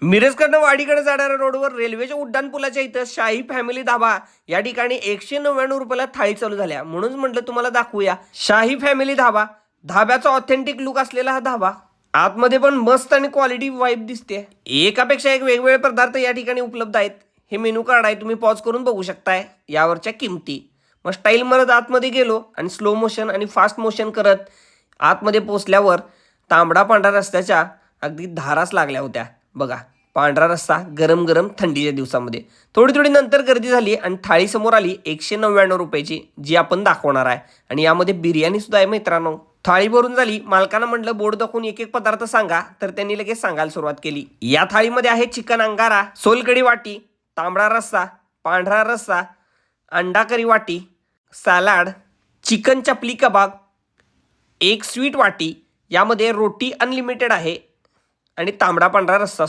मिरजकडनं वाडीकडे जाणाऱ्या रोडवर रेल्वेच्या उड्डाणपुलाच्या इथं शाही फॅमिली धाबा या ठिकाणी 199 रुपयाला थाळी चालू झाल्या. म्हणून म्हटलं तुम्हाला दाखवूया शाही फॅमिली धाबा. धाब्याचा ऑथेंटिक लुक असलेला हा धाबा. आतमध्ये पण मस्त आणि क्वालिटी वाईब दिसते. एकापेक्षा एक वेगवेगळे पदार्थ या ठिकाणी उपलब्ध आहेत. हे मेनू कार्ड आहे, तुम्ही पॉज करून बघू शकताय. यावरच्या किमती मग स्टाईल मरत आतमध्ये गेलो आणि स्लो मोशन आणि फास्ट मोशन करत आतमध्ये पोचल्यावर तांबडा पांढरा रस्त्याच्या अगदी धारास लागल्या होत्या. बघा, पांढरा रस्सा गरम गरम थंडीच्या दिवसामध्ये. थोडी थोडी नंतर गर्दी झाली आणि थाळी समोर आली 199 रुपयाची, जी आपण दाखवणार आहे. आणि यामध्ये बिर्याणी सुद्धा आहे मित्रांनो. थाळी भरून झाली. मालकांना म्हटलं बोर्ड दाखवून एक एक पदार्थ सांगा, तर त्यांनी लगेच सांगायला सुरुवात केली. या थाळीमध्ये आहे चिकन अंगारा, सोलकढी वाटी, तांबडा रस्सा, पांढरा रस्सा, अंडा करी वाटी, सॅलाड, चिकन चपली कबाब, एक स्वीट वाटी. यामध्ये रोटी अनलिमिटेड आहे आणि तांबडा पांढरा रस्सा